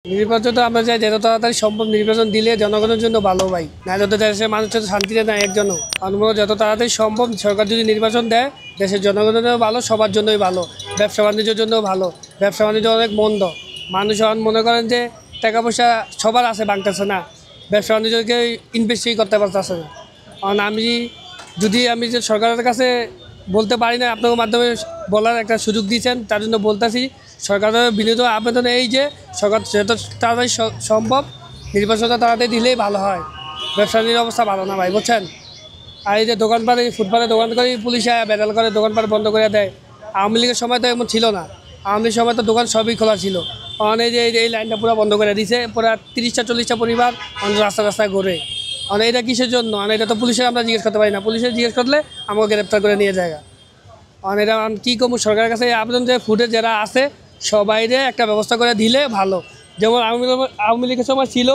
নির্বাচন তো আমরা চাই যত তাড়াতাড়ি সম্ভব নির্বাচন দিলে জনগণের জন্য ভালো ভাই, নাহলে তো দেশের মানুষ তো শান্তিতে নাই একজনও। আমরা যত তাড়াতাড়ি সম্ভব সরকার যদি নির্বাচন দেয় দেশের জনগণের জন্য ভালো, সবার জন্যই ভালো, ব্যবসা বাণিজ্যের জন্যও ভালো। ব্যবসা বাণিজ্য অনেক মন্দ, মানুষ মনে করেন যে টাকা পয়সা সবার আছে বাংলাদেশে না, ব্যবসা বাণিজ্যকে ইনভেস্টই করতে পারতেছে না। কারণ আমি যে সরকারের কাছে বলতে পারি না, আপনাদের মাধ্যমে বলার একটা সুযোগ দিয়েছেন, তার জন্য বলতেছি সরকারের বিনীত আবেদন এই যে সরকার যত তাড়াতাড়ি সম্ভব নির্বাচনটা তাড়াতাড়ি দিলেই ভালো হয়। ব্যবসায়ীর অবস্থা ভালো না ভাই, বুঝছেন। আর এই যে দোকানপাটে ফুটপাতে দোকান করে পুলিশে বেদাল করে দোকানপাট বন্ধ করে দেয়। আওয়ামী লীগের সময় তো এমন ছিল না, আওয়ামী লীগের সময় তো দোকান সবই খোলা ছিল। কারণ এই লাইনটা পুরো বন্ধ করে দিছে, পুরো 30-40টা পরিবার রাস্তায় ঘুরে। কারণ এটা কিসের জন্য? এটা তো পুলিশের আমরা জিজ্ঞেস করতে পারি না, পুলিশের জিজ্ঞেস করলে আমাকে গ্রেপ্তার করে নিয়ে যায়। কারণ এটা কী করবো, সরকারের কাছে আবেদন যে ফুটে যারা আছে সবাইরে একটা ব্যবস্থা করে দিলে ভালো। যেমন আওয়ামী লীগের সময় ছিল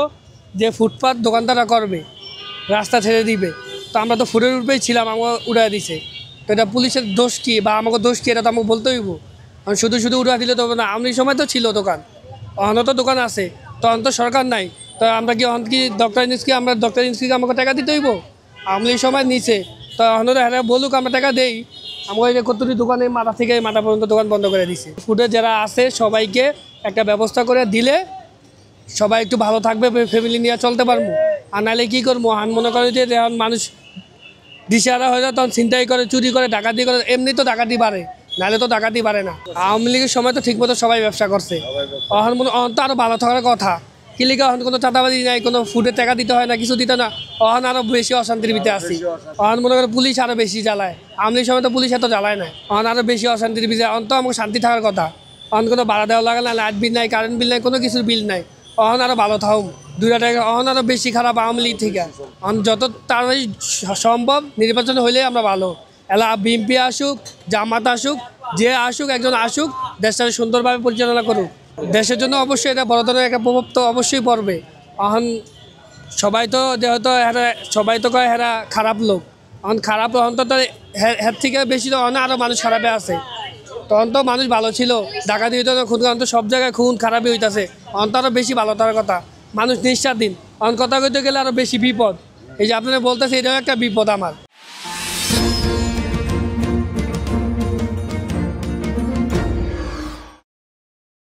যে ফুটপাত দোকানদাররা করবে, রাস্তা ছেড়ে দিবে, তো আমরা তো ফুটের উপরেই ছিলাম, আমাকে উড়াই দিছে। তো এটা পুলিশের দোষ কী বা আমাকে দোষ কী, এটা তো আমাকে বলতে হইব। কারণ শুধু উড়া দিলে তো হবে না। আওয়ামী লীগের সময় তো ছিল দোকান, অহন তো দোকান আছে, তখন তো সরকার নাই। তো আমরা কি ডক্টর ইউনূসকে আমাকে টাকা দিতে হইব? আওয়ামী লীগের সময় নিচে, তো অহন হ্যাঁ বলুক আমরা টাকা দেই। আমাকে যে কতটি দোকানে মাথা থেকে মাথা পর্যন্ত দোকান বন্ধ করে দিছে। ফুটে যারা আছে সবাইকে একটা ব্যবস্থা করে দিলে সবাই একটু ভালো থাকবে, ফ্যামিলি নিয়ে চলতে পারবো। আর নাহলে কী করবো, আমি মনে করি যে যখন মানুষ দিশেহারা হয়ে যায় তখন ছিনতাই করে, চুরি করে, ডাকাতি করে। এমনি তো ডাকাতি বাড়ে, নাহলে তো ডাকাতি বাড়ে না। আওয়ামী লীগের সময় তো ঠিকমতো সবাই ব্যবসা করছে, অহন তো আরও ভালো থাকার কথা। কিলিকা অহন কোনো চাঁদাবাজি নাই, কোনো ফুডের টাকা দিতে হয় না, কিছু দিতে না। অহন আরও বেশি অশান্তির ভিতরে আসি। অহন মনে করে পুলিশ আরও বেশি জ্বালায়, আওয়ামী লীগের সময় তো পুলিশ এত জ্বালায় না। অহন আরও বেশি অশান্তির ভিতরে, অহন তো আমাকে শান্তি থাকার কথা। অহন কোনো ভাড়া দেওয়া লাগে না, লাইট বিল নাই, কারেন্ট বিল নাই, কোনো কিছুর বিল নাই। অহন আরও ভালো থাকুক, 2টা টাকা অহন আরও বেশি খারাপ আওয়ামী লীগ থেকে। অহন যত তাড়াতাড়ি সম্ভব নির্বাচন হইলে আমরা ভালো। এলা বিএনপি আসুক, জামাত আসুক, যে আসুক একজন আসুক, দেশটাকে সুন্দরভাবে পরিচালনা করুক। দেশের জন্য অবশ্যই এটা বড় ধরনের একটা প্রভাব তো অবশ্যই পড়বে। এখন সবাই তো যেহেতু সবাই তো কয় হেরা খারাপ লোক, এখন খারাপ অন্তত হের থেকে বেশি তো আরও মানুষ খারাপে আছে। তখন তো মানুষ ভালো ছিল, ডাকাতি হইতো না, খুন তো সব জায়গায় খুন খারাপই হইতেছে। অন্ত আরও বেশি ভালো তার কথা, মানুষ নিঃস্বাধীন। অন কথা কইতে গেলে আরও বেশি বিপদ। এই যে আপনারা বলতেছে এটাও একটা বিপদ আমার।